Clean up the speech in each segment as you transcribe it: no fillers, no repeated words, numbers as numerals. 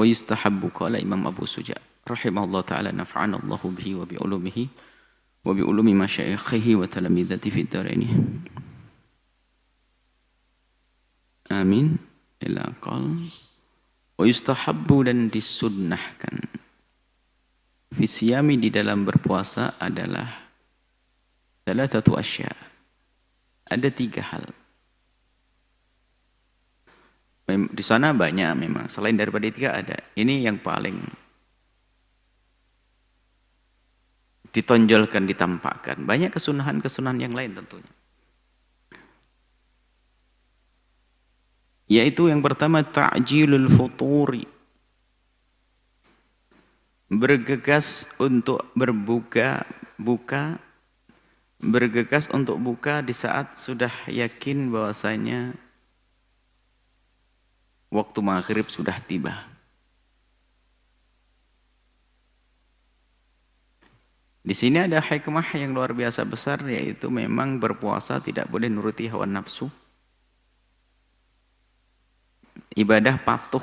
wa yustahabbu qala Imam Abu Suja rahimahullah ta'ala nafa'ana Allahu bihi wa bi ulumihi wa bi ulumi masyayikhihi wa talamidati fid dharaini amin. Ila qal wa yustahabbu, dan disunnahkan fi siyami, di dalam berpuasa adalah thalathatu asya, ada 3 hal. Di sana banyak memang, selain daripada 3 ada. Ini yang paling ditonjolkan, ditampakkan. Banyak kesunahan-kesunahan yang lain tentunya. Yaitu yang pertama ta'jilul futuri, bergegas untuk bergegas untuk buka di saat sudah yakin bahwasanya waktu maghrib sudah tiba. Di sini ada hikmah yang luar biasa besar, yaitu memang berpuasa tidak boleh nuruti hawa nafsu. Ibadah patuh.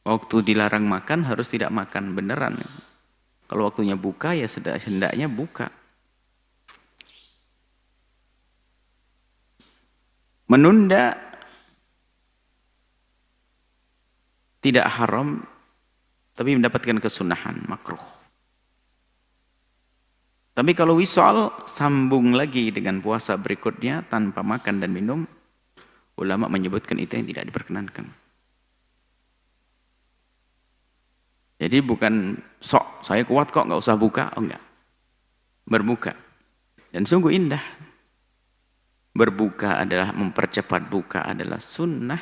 Waktu dilarang makan harus tidak makan beneran. Kalau waktunya buka ya hendaknya buka. Menunda tidak haram, tapi mendapatkan kesunahan, makruh. Tapi kalau wisal, sambung lagi dengan puasa berikutnya tanpa makan dan minum, ulama menyebutkan itu yang tidak diperkenankan. Jadi bukan sok, saya kuat kok, nggak usah buka, oh enggak. Berbuka. Dan sungguh indah. Berbuka adalah, mempercepat buka adalah sunnah,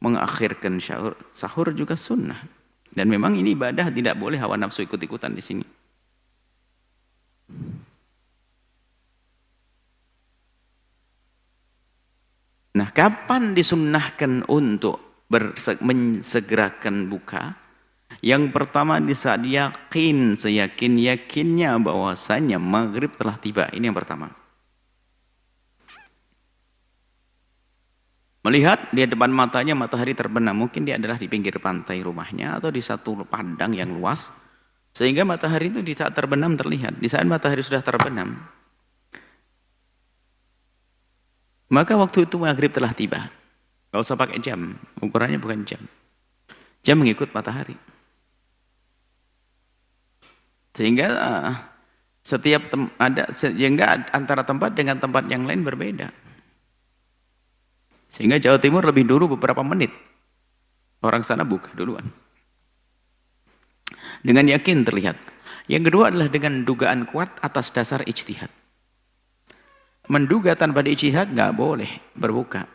mengakhirkan sahur juga sunnah. Dan memang ini ibadah, tidak boleh hawa nafsu ikut-ikutan di sini. Nah, kapan disunnahkan untuk mensegerakan buka? Yang pertama di saat yakin, seyakin-yakinnya bahwasanya maghrib telah tiba. Ini yang pertama. Melihat di depan matanya matahari terbenam, mungkin dia adalah di pinggir pantai rumahnya atau di satu padang yang luas, sehingga matahari itu di saat terbenam terlihat. Di saat matahari sudah terbenam, maka waktu itu maghrib telah tiba. Gak usah pakai jam, ukurannya bukan jam. Jam mengikut matahari. Sehingga sehingga antara tempat dengan tempat yang lain berbeda. Sehingga Jawa Timur lebih dulu beberapa menit. Orang sana buka duluan. Dengan yakin terlihat. Yang kedua adalah dengan dugaan kuat atas dasar ijtihad. Menduga tanpa ijtihad nggak boleh berbuka.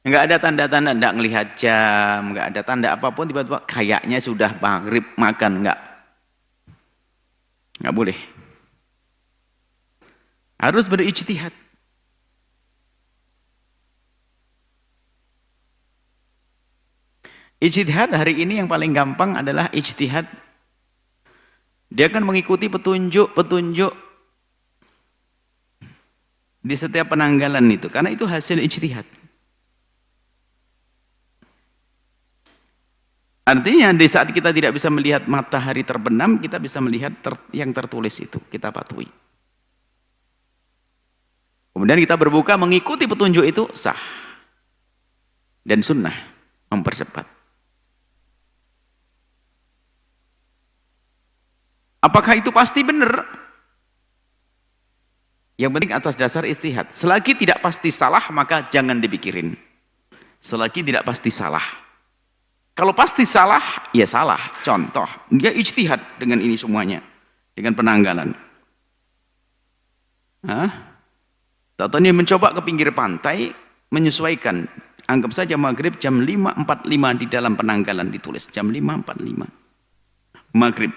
Nggak ada tanda-tanda, nggak ngelihat jam, nggak ada tanda apapun, tiba-tiba kayaknya sudah maghrib makan, nggak boleh. Harus berijtihad. Ijtihad hari ini yang paling gampang adalah ijtihad. Dia akan mengikuti petunjuk-petunjuk di setiap penanggalan itu, karena itu hasil ijtihad. Artinya di saat kita tidak bisa melihat matahari terbenam, kita bisa melihat yang tertulis itu, kita patuhi. Kemudian kita berbuka mengikuti petunjuk itu, sah. Dan sunnah, mempercepat. Apakah itu pasti benar? Yang penting atas dasar ijtihad. Selagi tidak pasti salah, maka jangan dipikirin. Selagi tidak pasti salah. Kalau pasti salah, ya salah. Contoh, dia ijtihad dengan ini semuanya. Dengan penanggalan. Tahu dia mencoba ke pinggir pantai, menyesuaikan. Anggap saja maghrib jam 5.45 di dalam penanggalan ditulis. Jam 5.45. Maghrib.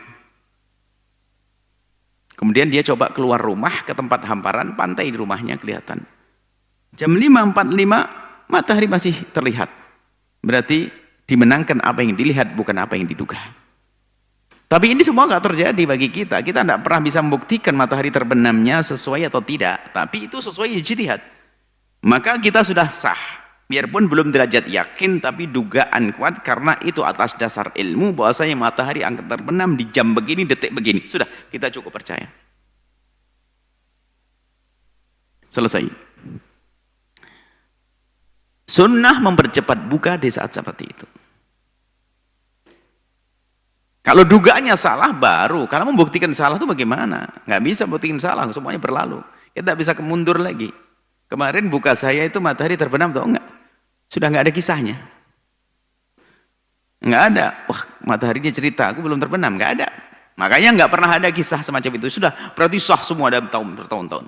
Kemudian dia coba keluar rumah ke tempat hamparan, pantai di rumahnya kelihatan. Jam 5.45 matahari masih terlihat. Berarti dimenangkan apa yang dilihat, bukan apa yang diduga. Tapi ini semua nggak terjadi bagi kita. Kita tidak pernah bisa membuktikan matahari terbenamnya sesuai atau tidak. Tapi itu sesuai ijtihad. Maka kita sudah sah. Biarpun belum derajat yakin, tapi dugaan kuat karena itu atas dasar ilmu bahwasanya matahari akan terbenam di jam begini, detik begini. Sudah, kita cukup percaya. Selesai. Sunnah mempercepat buka di saat seperti itu. Kalau dugaannya salah baru, karena membuktikan salah itu bagaimana? Nggak bisa buktikan salah, semuanya berlalu. Kita bisa mundur lagi. Kemarin buka saya itu matahari terbenam atau enggak? Sudah nggak ada kisahnya. Nggak ada. Wah, mataharinya cerita, aku belum terbenam. Nggak ada. Makanya nggak pernah ada kisah semacam itu. Sudah, berarti sah semua dalam bertahun-tahun.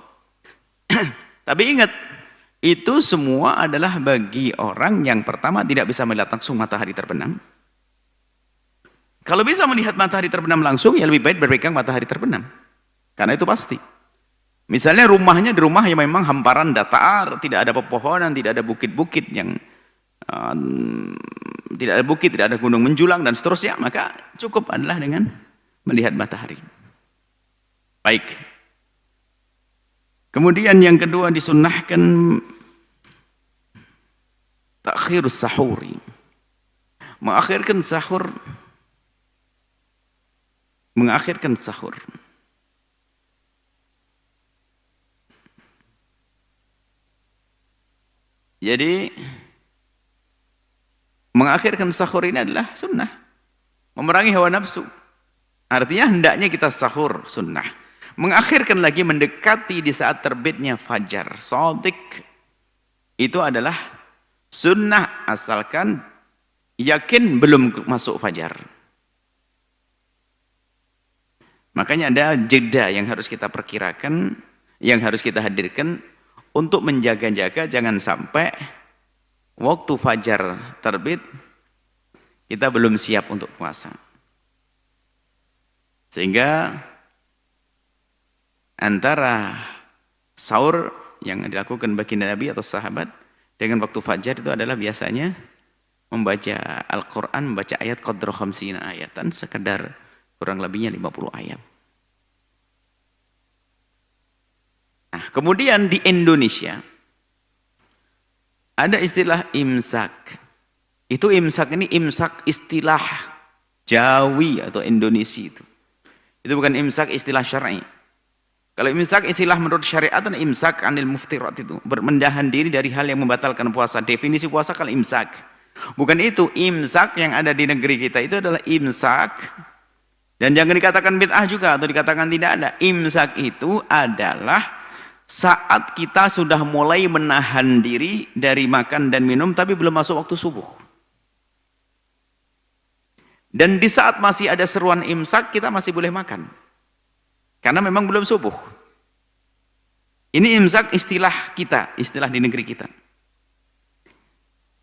Tapi ingat, itu semua adalah bagi orang yang pertama tidak bisa melihat langsung matahari terbenam. Kalau bisa melihat matahari terbenam langsung, ya lebih baik berpegang matahari terbenam. Karena itu pasti. Misalnya rumahnya di rumah yang memang hamparan datar, tidak ada pepohonan, tidak ada bukit-bukit yang tidak ada bukit, tidak ada gunung menjulang dan seterusnya, maka cukup adalah dengan melihat matahari. Baik. Kemudian yang kedua disunnahkan takhirus sahuri. Mengakhirkan sahur. Mengakhirkan sahur. Jadi mengakhirkan sahur ini adalah sunnah. Memerangi hawa nafsu. Artinya hendaknya kita sahur sunnah. Mengakhirkan lagi mendekati di saat terbitnya fajar shadiq itu adalah sunnah asalkan yakin belum masuk fajar. Makanya ada jeda yang harus kita perkirakan, yang harus kita hadirkan untuk menjaga-jaga jangan sampai waktu fajar terbit kita belum siap untuk puasa. Sehingga antara sahur yang dilakukan baginda Nabi atau sahabat dengan waktu fajar itu adalah biasanya membaca Al-Quran, membaca ayat qadra khamsina ayatan, sekedar kurang lebihnya 50 ayat. Nah, kemudian di Indonesia ada istilah imsak. Itu imsak ini imsak istilah Jawi atau Indonesia itu. Itu bukan imsak istilah syar'i. Kalau imsak istilah menurut syariat dan imsak anil muftirat itu menahan diri dari hal yang membatalkan puasa. Definisi puasa kalau imsak. Bukan itu, imsak yang ada di negeri kita itu adalah imsak. Dan jangan dikatakan bid'ah juga atau dikatakan tidak ada. Imsak itu adalah saat kita sudah mulai menahan diri dari makan dan minum tapi belum masuk waktu subuh. Dan di saat masih ada seruan imsak kita masih boleh makan. Karena memang belum subuh. Ini imsak istilah kita, istilah di negeri kita.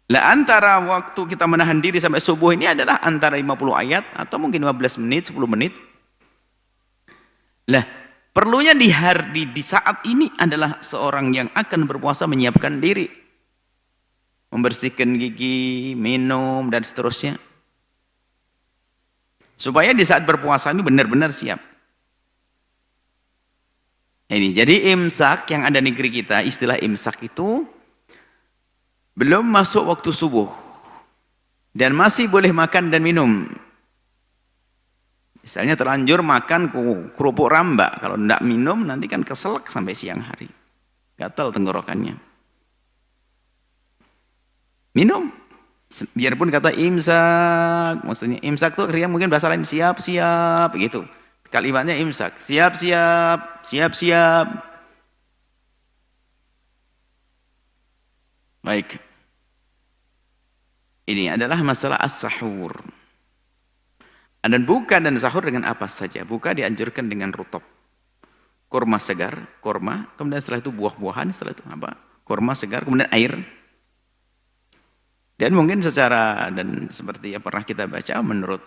Lah antara waktu kita menahan diri sampai subuh ini adalah antara 50 ayat atau mungkin 15 menit, 10 menit. Lah perlunya di saat ini adalah seorang yang akan berpuasa menyiapkan diri. Membersihkan gigi, minum, dan seterusnya. Supaya di saat berpuasa ini benar-benar siap. Ini, jadi imsak yang ada di negeri kita, istilah imsak itu belum masuk waktu subuh. Dan masih boleh makan dan minum. Misalnya terlanjur makan kerupuk rambak, kalau tidak minum nanti kan keselak sampai siang hari. Gatal tenggorokannya. Minum. Biarpun kata imsak, maksudnya imsak itu artinya mungkin bahasa lain siap-siap gitu. Kalimatnya imsak, siap-siap, siap-siap. Baik. Ini adalah masalah as-sahur. Dan buka dan sahur dengan apa saja. Buka dianjurkan dengan rutop. Kurma segar, kurma, kemudian setelah itu buah-buahan, setelah itu apa? Kurma segar, kemudian air. Dan mungkin secara, dan seperti yang pernah kita baca, menurut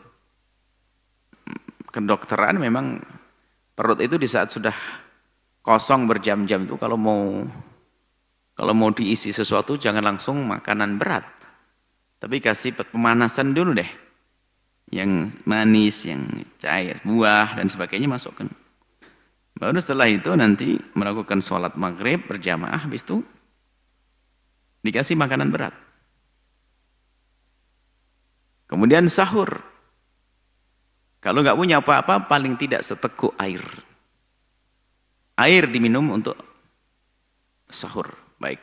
kedokteran memang perut itu di saat sudah kosong berjam-jam itu kalau mau diisi sesuatu jangan langsung makanan berat. Tapi kasih pemanasan dulu deh. Yang manis, yang cair, buah dan sebagainya masukkan. Baru setelah itu nanti melakukan sholat maghrib berjamaah, habis itu dikasih makanan berat. Kemudian sahur. Kalau nggak punya apa-apa, paling tidak seteguk air. Air diminum untuk sahur. Baik.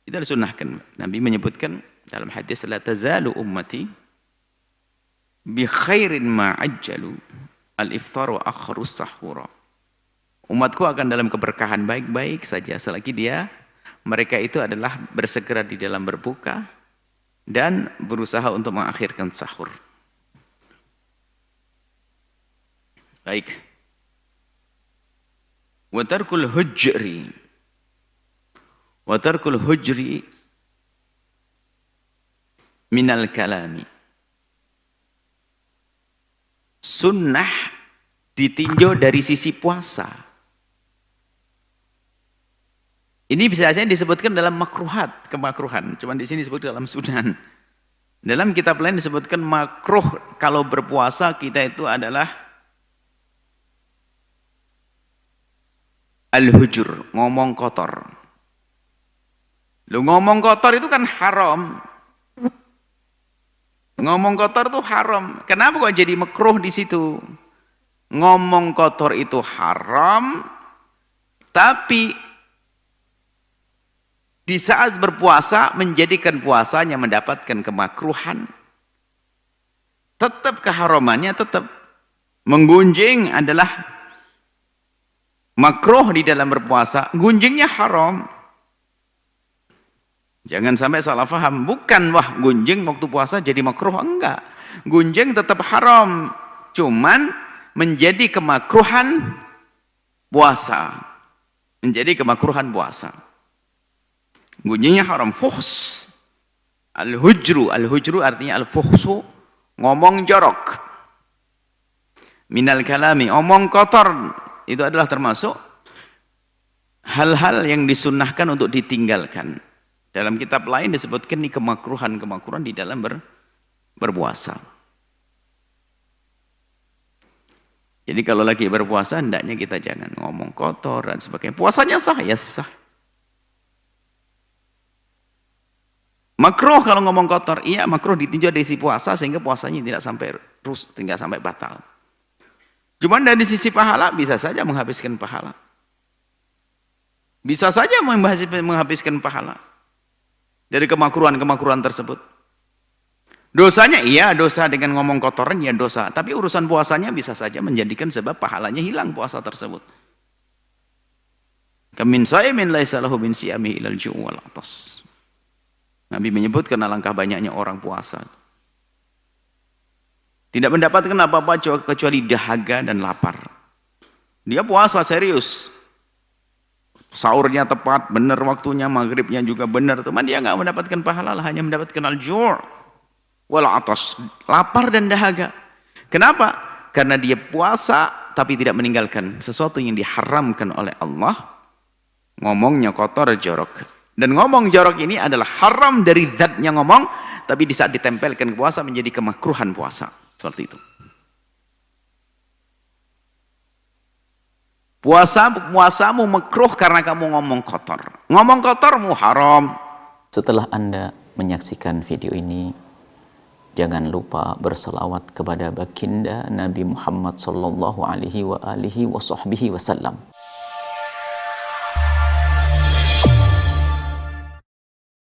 Itu disunnahkan. Nabi menyebutkan dalam hadis, la tazalu ummati bi khairin ma ajjalu al-iftar wa akharus sahura. Umatku akan dalam keberkahan baik-baik saja selagi mereka itu adalah bersegera di dalam berbuka dan berusaha untuk mengakhirkan sahur. Baik. Wa tarkul hujri. Wa tarkul hujri minal kalami. Sunnah ditinjau dari sisi puasa. Ini bisa saja disebutkan dalam makruhat, kemakruhan. Cuman di sini disebut dalam sunan. Dalam kitab lain disebutkan makruh kalau berpuasa kita itu adalah al-hujur, ngomong kotor. Lu ngomong kotor itu kan haram. Ngomong kotor itu haram. Kenapa kok jadi makruh di situ? Ngomong kotor itu haram, tapi di saat berpuasa menjadikan puasanya mendapatkan kemakruhan. Tetap keharamannya tetap. Menggunjing adalah makruh di dalam berpuasa, gunjingnya haram. Jangan sampai salah paham, bukan wah gunjing waktu puasa jadi makruh, enggak. Gunjing tetap haram, cuman menjadi kemakruhan puasa. Menjadi kemakruhan puasa. Gunjingnya haram, fuhs. Al-hujru artinya al-fuhsu, ngomong jorok. Minal kalami, omong kotor. Itu adalah termasuk hal-hal yang disunnahkan untuk ditinggalkan. Dalam kitab lain disebutkan ini kemakruhan di dalam berpuasa. Jadi kalau lagi berpuasa hendaknya kita jangan ngomong kotor dan sebagainya. Puasanya sah, ya sah. Makruh kalau ngomong kotor, iya makruh ditinjau dari sisi puasa sehingga puasanya tidak sampai batal. Cuman dari sisi pahala bisa saja menghabiskan pahala. Bisa saja menghabiskan pahala dari kemakruhan tersebut. Dosanya iya dosa, dengan ngomong kotoran ya dosa, tapi urusan puasanya bisa saja menjadikan sebab pahalanya hilang puasa tersebut. Kamin shaimin laisa lahu min siyami ilal ju' wal 'atas. Nabi menyebutkan alangkah banyaknya orang puasa tidak mendapatkan apa-apa kecuali dahaga dan lapar. Dia puasa serius. Sahurnya tepat, benar waktunya, maghribnya juga benar. Cuman dia nggak mendapatkan pahala, hanya mendapatkan al-ju' wal 'atas, lapar dan dahaga. Kenapa? Karena dia puasa tapi tidak meninggalkan sesuatu yang diharamkan oleh Allah. Ngomongnya kotor, jorok. Dan ngomong jorok ini adalah haram dari zatnya ngomong, tapi di saat ditempelkan ke puasa menjadi kemakruhan puasa. Seperti itu. Puasamu makruh karena kamu ngomong kotor. Ngomong kotormu haram. Setelah Anda menyaksikan video ini, jangan lupa berselawat kepada baginda Nabi Muhammad sallallahu alaihi wa alihi wa sahbihi wasallam.